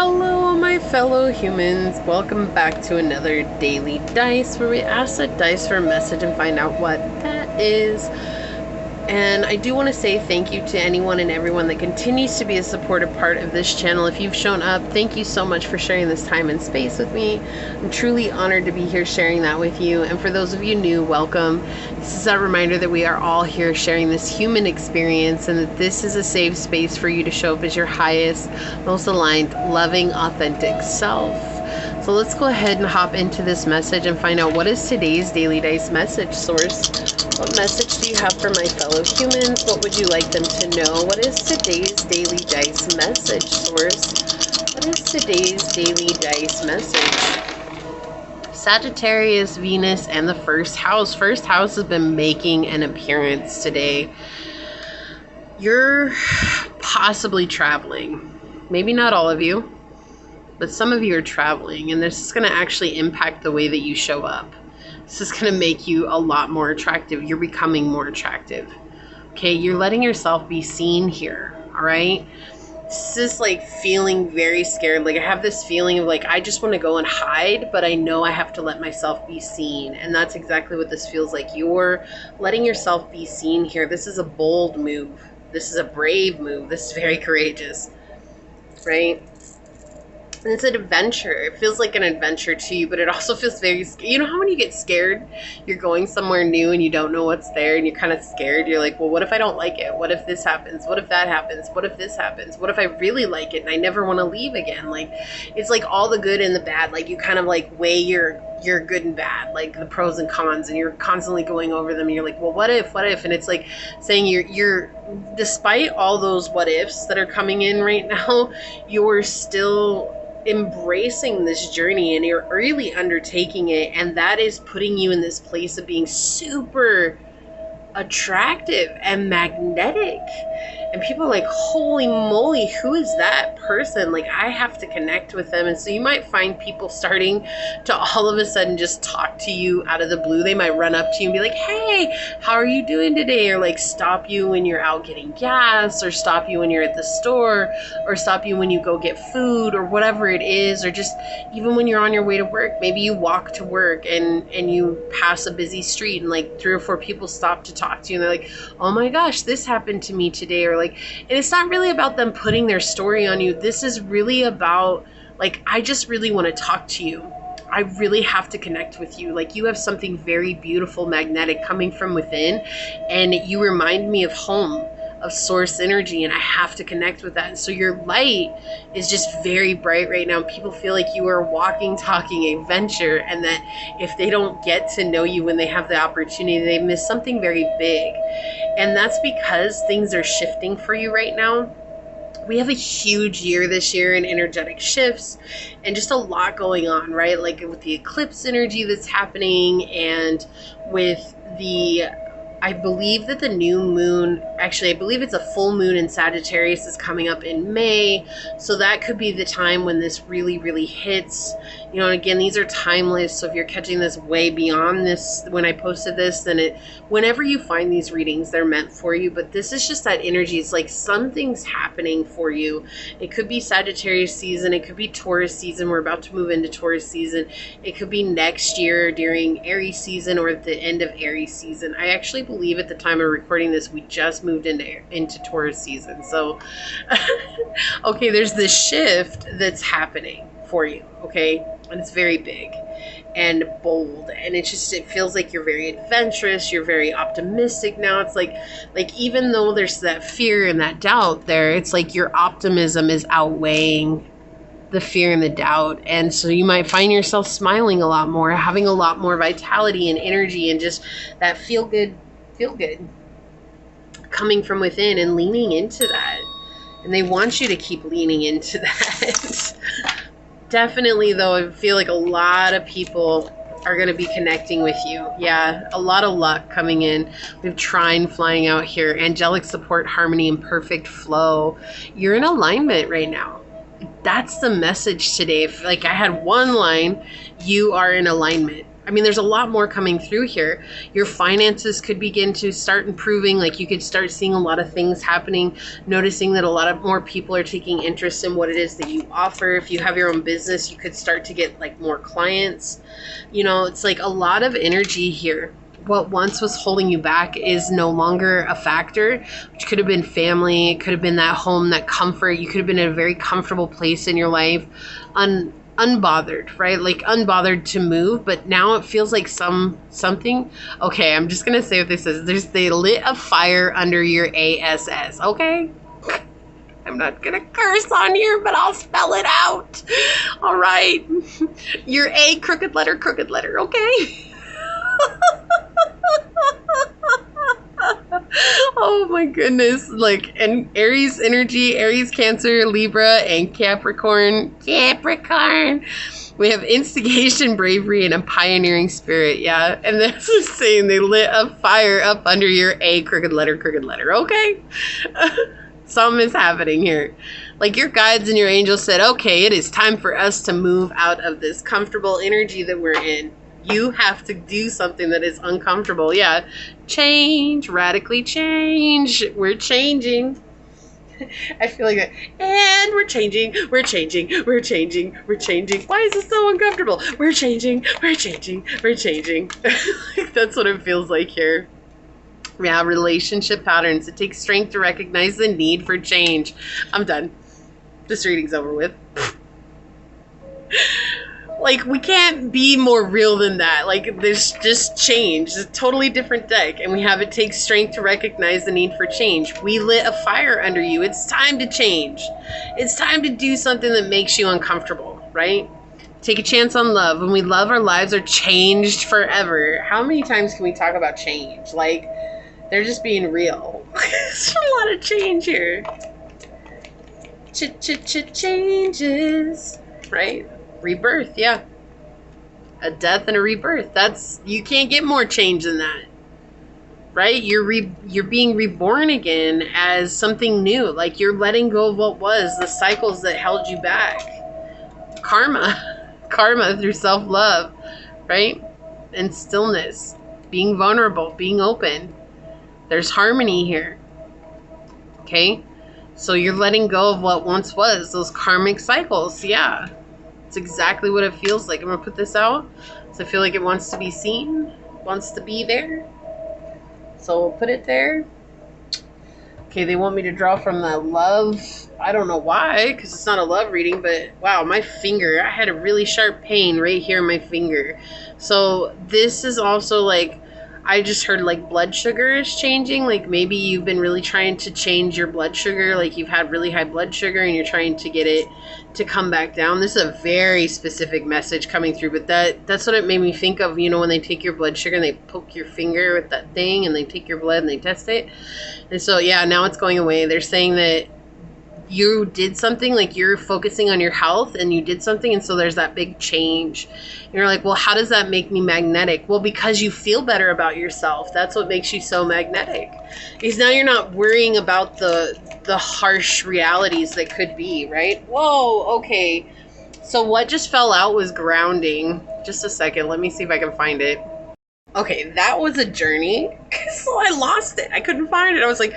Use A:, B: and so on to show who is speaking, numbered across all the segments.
A: Hello, my fellow humans. Welcome back to another daily dice where we ask the dice for a message and find out what that is. And I do want to say thank you to anyone and everyone that continues to be a supportive part of this channel. If you've shown up, thank you so much for sharing this time and space with me. I'm truly honored to be here sharing that with you. And for those of you new, welcome. This is a reminder that we are all here sharing this human experience and that this is a safe space for you to show up as your highest, most aligned, loving, authentic self. So let's go ahead and hop into this message and find out what is today's Daily Dice message source. What message do you have for my fellow humans? What would you like them to know? What is today's Daily Dice message source? What is today's Daily Dice message? Sagittarius, Venus, and the first house. First house has been making an appearance today. You're possibly traveling. Maybe not all of you, but some of you are traveling, and this is going to actually impact the way that you show up. This is going to make you a lot more attractive. You're becoming more attractive. Okay, you're letting yourself be seen here, all right? This is like feeling very scared. Like I have this feeling of like, I just want to go and hide, but I know I have to let myself be seen. And that's exactly what this feels like. You're letting yourself be seen here. This is a bold move. This is a brave move. This is very courageous, right? And it's an adventure. It feels like an adventure to you, but it also feels very scary. You know how when you get scared, you're going somewhere new and you don't know what's there and you're kind of scared. You're like, well, what if I don't like it? What if this happens? What if that happens? What if this happens? What if I really like it and I never want to leave again? Like, it's like all the good and the bad. Like you kind of like weigh your good and bad, like the pros and cons, and you're constantly going over them. And you're like, well, what if? And it's like saying you're despite all those what ifs that are coming in right now, you're still embracing this journey and you're really undertaking it, and that is putting you in this place of being super attractive and magnetic. And people are like, holy moly, who is that person? Like, I have to connect with them. And so you might find people starting to all of a sudden just talk to you out of the blue. They might run up to you and be like, hey, how are you doing today? Or like stop you when you're out getting gas, or stop you when you're at the store, or stop you when you go get food, or whatever it is, or just even when you're on your way to work. Maybe you walk to work and you pass a busy street and like 3 or 4 people stop to talk to you and they're like, oh my gosh, this happened to me today. Or like, and it's not really about them putting their story on you. This is really about like, I just really want to talk to you. I really have to connect with you. Like, you have something very beautiful, magnetic coming from within, and you remind me of home, of source energy, and I have to connect with that. And so your light is just very bright right now. People feel like you are a walking, talking adventure, and that if they don't get to know you when they have the opportunity, they miss something very big. And that's because things are shifting for you right now. We have a huge year this year in energetic shifts and just a lot going on, right? Like with the eclipse energy that's happening, and with the, I believe that the new moon, actually, I believe it's a full moon in Sagittarius is coming up in May. So that could be the time when this really, really hits. You know, and again, these are timeless. So if you're catching this way beyond this, when I posted this, then whenever you find these readings, they're meant for you. But this is just that energy. It's like something's happening for you. It could be Sagittarius season. It could be Taurus season. We're about to move into Taurus season. It could be next year during Aries season or at the end of Aries season. I actually believe at the time of recording this, we just moved into Taurus season. So, okay, there's this shift that's happening for you, okay? And it's very big and bold, and it feels like you're very adventurous, you're very optimistic now. It's like even though there's that fear and that doubt there, it's like your optimism is outweighing the fear and the doubt. And so you might find yourself smiling a lot more, having a lot more vitality and energy, and just that feel good coming from within and leaning into that. And they want you to keep leaning into that. Definitely, though, I feel like a lot of people are going to be connecting with you. Yeah, a lot of luck coming in. We have Trine flying out here. Angelic support, harmony, and perfect flow. You're in alignment right now. That's the message today. If like I had one line, you are in alignment. I mean, there's a lot more coming through here. Your finances could begin to start improving. Like you could start seeing a lot of things happening, noticing that a lot of more people are taking interest in what it is that you offer. If you have your own business, you could start to get like more clients. You know, it's like a lot of energy here. What once was holding you back is no longer a factor, which could have been family. It could have been that home, that comfort. You could have been in a very comfortable place in your life, unbothered, right? Like unbothered to move, but now it feels like something. Okay, I'm just gonna say what this is. They lit a fire under your ASS. Okay, I'm not gonna curse on here, but I'll spell it out. All right, your A, crooked letter, okay. Oh my goodness. Like, and Aries energy, Aries, Cancer, Libra, and Capricorn. We have instigation, bravery, and a pioneering spirit. Yeah. And that's just saying they lit a fire up under your A, crooked letter. Okay. Something is happening here. Like your guides and your angels said, okay, it is time for us to move out of this comfortable energy that we're in. You have to do something that is uncomfortable. Yeah. Change, radically change. We're changing. I feel like that. And we're changing. Why is this so uncomfortable? We're changing. That's what it feels like here. Yeah, relationship patterns. It takes strength to recognize the need for change. I'm done. This reading's over with. Like, we can't be more real than that. Like, there's just change. It's a totally different deck. And we have it takes strength to recognize the need for change. We lit a fire under you. It's time to change. It's time to do something that makes you uncomfortable, right? Take a chance on love. When we love, our lives are changed forever. How many times can we talk about change? Like, they're just being real. There's a lot of change here. Changes, right? Rebirth, yeah. A death and a rebirth. You can't get more change than that. Right? You're being reborn again as something new. Like you're letting go of what was, the cycles that held you back. Karma through self-love, right? And stillness, being vulnerable, being open. There's harmony here. Okay? So you're letting go of what once was, those karmic cycles. Yeah. It's exactly what it feels like. I'm going to put this out. So I feel like it wants to be seen, wants to be there. So we'll put it there. Okay, they want me to draw from the love. I don't know why, because it's not a love reading, but wow, my finger. I had a really sharp pain right here in my finger. So this is also like, I just heard like blood sugar is changing. Like maybe you've been really trying to change your blood sugar. Like you've had really high blood sugar and you're trying to get it to come back down. This is a very specific message coming through, but that's what it made me think of. You know, when they take your blood sugar and they poke your finger with that thing and they take your blood and they test it. And so, yeah, now it's going away. They're saying that you did something, like you're focusing on your health and you did something, and so there's that big change. And you're like, well, how does that make me magnetic? Well, because you feel better about yourself. That's what makes you so magnetic. Because now you're not worrying about the harsh realities that could be, right? Whoa, okay. So what just fell out was grounding. Just a second, let me see if I can find it. Okay, that was a journey. So I lost it. I couldn't find it. I was like,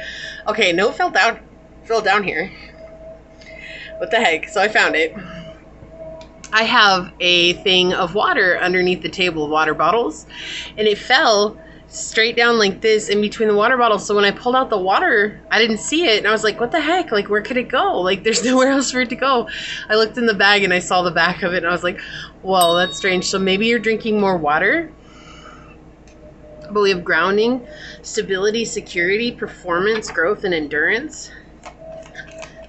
A: okay, no, it fell down here. What the heck? So I found it. I have a thing of water underneath the table of water bottles, and it fell straight down like this in between the water bottles. So when I pulled out the water, I didn't see it, and I was like, what the heck? Like, where could it go? Like, there's nowhere else for it to go. I looked in the bag and I saw the back of it, and I was like, whoa, that's strange. So maybe you're drinking more water. But we have grounding, stability, security, performance, growth, and endurance.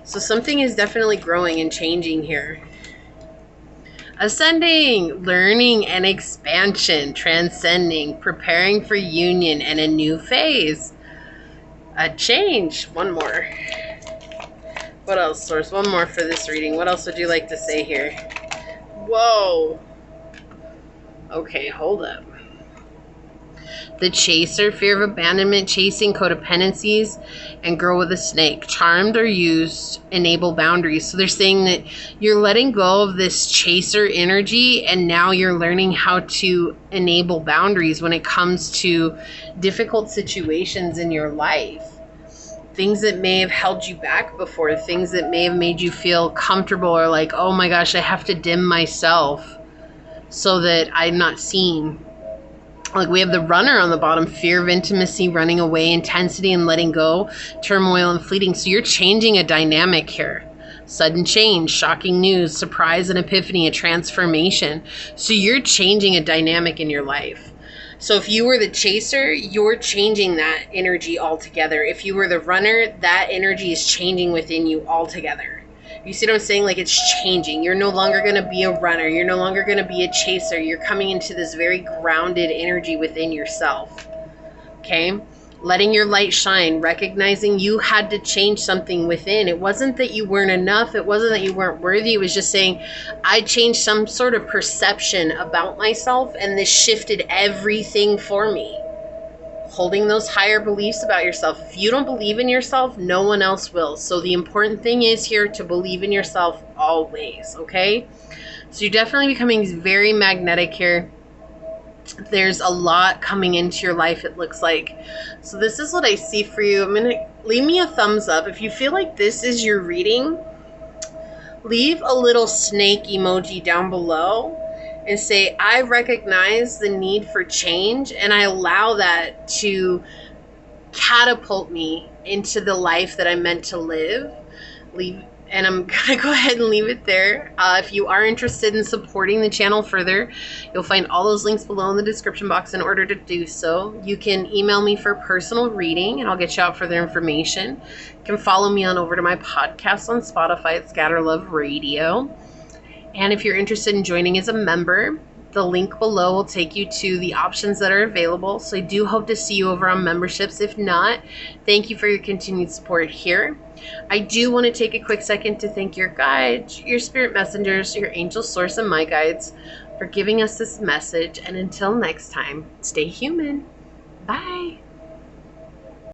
A: So something is definitely growing and changing here. Ascending, learning and expansion, transcending, preparing for union and a new phase. A change. One more. What else, Source? One more for this reading. What else would you like to say here? Whoa. Okay, hold up. The chaser, fear of abandonment, chasing codependencies, and grow with a snake. Charmed or used, enable boundaries. So they're saying that you're letting go of this chaser energy, and now you're learning how to enable boundaries when it comes to difficult situations in your life. Things that may have held you back before, things that may have made you feel comfortable or like, oh my gosh, I have to dim myself so that I'm not seen. Like we have the runner on the bottom, fear of intimacy, running away, intensity and letting go, turmoil and fleeting. So you're changing a dynamic here. Sudden change, shocking news, surprise and epiphany, a transformation. So you're changing a dynamic in your life. So if you were the chaser, you're changing that energy altogether. If you were the runner, that energy is changing within you altogether. You see what I'm saying? Like it's changing. You're no longer going to be a runner. You're no longer going to be a chaser. You're coming into this very grounded energy within yourself. Okay? Letting your light shine, recognizing you had to change something within. It wasn't that you weren't enough. It wasn't that you weren't worthy. It was just saying, I changed some sort of perception about myself, and this shifted everything for me. Holding those higher beliefs about yourself. If you don't believe in yourself, no one else will. So the important thing is here to believe in yourself always, okay? So you're definitely becoming very magnetic here. There's a lot coming into your life, it looks like. So this is what I see for you. I'm gonna leave me a thumbs up if you feel like this is your reading. Leave a little snake emoji down below and say, I recognize the need for change, and I allow that to catapult me into the life that I'm meant to live. And I'm going to go ahead and leave it there. If you are interested in supporting the channel further, you'll find all those links below in the description box in order to do so. You can email me for personal reading, and I'll get you out further information. You can follow me on over to my podcast on Spotify at Scatterlove Radio. And if you're interested in joining as a member, the link below will take you to the options that are available. So I do hope to see you over on memberships. If not, thank you for your continued support here. I do want to take a quick second to thank your guides, your spirit messengers, your angel source, and my guides for giving us this message. And until next time, stay human. Bye.